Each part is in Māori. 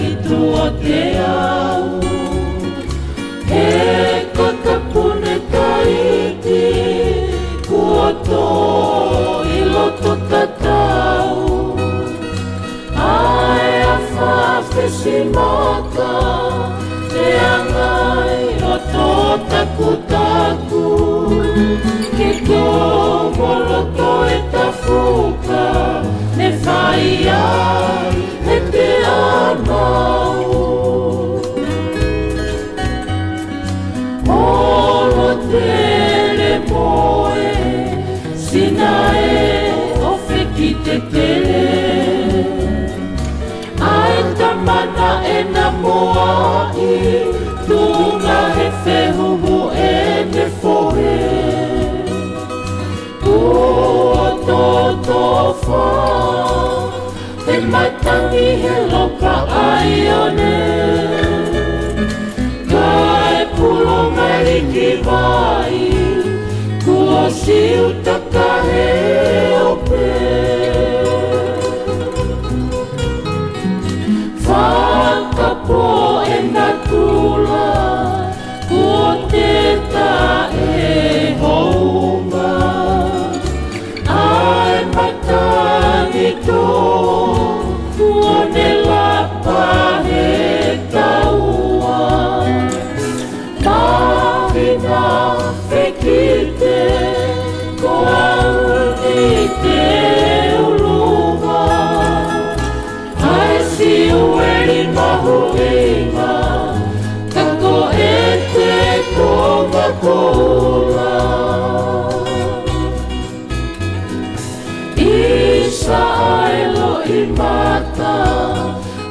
itu o te au. E kakapune taiti, kua tō i loto tatau. Ai a whawhesi maka, te angai o tō taku. Ke tō moloto e tawhuka, ne whai ai me te anau. Olo tele moe, sina e ofe ki te tele. Ai tamana e na moa i, tunga he whehuhu e te fohe. Ua tō wha, he matangi he loka ai one. Kai pulo mai ki vai, kua siu taka he ope. Whakapo e na kula, kua te ta e hounga. Ai matangi tō, kua ne lapa he taua. Mahina whekite, ko auni te ulunga. Ai siu eri mahuinga, kako e te konga kola. Isa ailo i mata,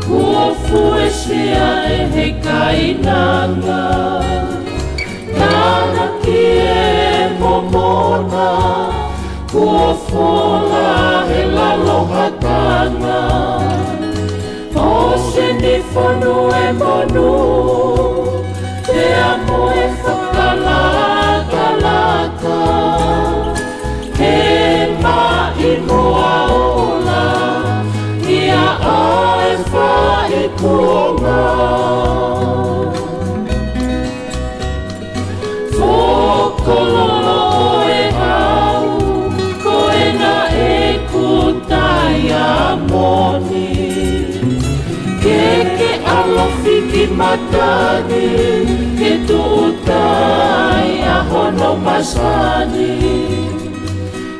kua fuesia e he kainanga. Nana ki e momona, kua fola he lalohakana. O se ni whanu e monu, te amo e whakalaka. He mai moa ola, ia ai whai kuonga. Whokololo e au, ko e na e kutai a moni. Ke alofi ki matani, ke tuutai a hono masani.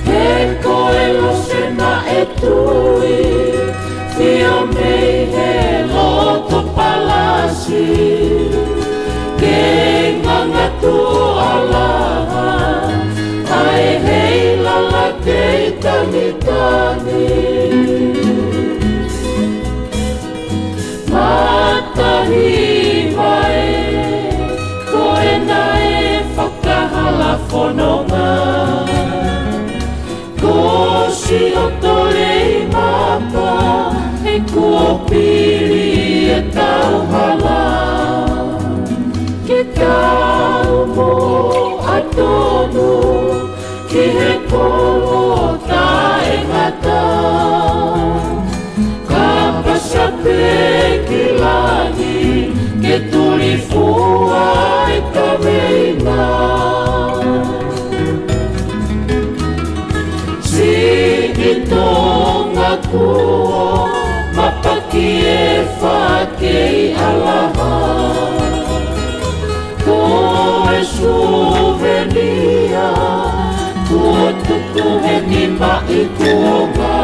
He koe losena e tui, fio mei he loto palasi. Ke ngangatu alaha, ai hei lala kei tani. Matahi mai, koe nai whakahala whanonga. Ko si o tolei mapa, he kua piri e tauhala. Ke tau mo atonu, ki he kolo tae ngata. Ka pasape ki lani, ke turi fua e ka reina. Si i tonga kua, mapaki e whakei alaha. Ko e suvenia, kua tuku he ni mai kuonga.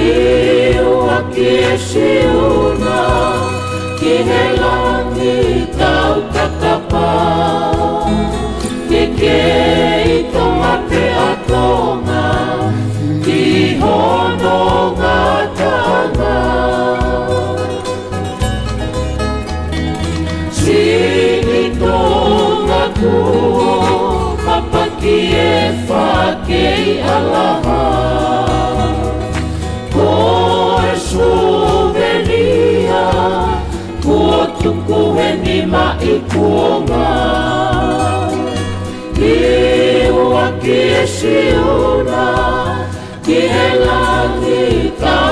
Iua ki e siuna, ki he langi tau kakapa. Ke i tonga pe atonga, ki hono ngatanga. Si i tonga kua, mapaki e whakei alaha. Ko e suvenia, kua tuku he ni mai kuonga. Iua ki e siuna, ki he langi tau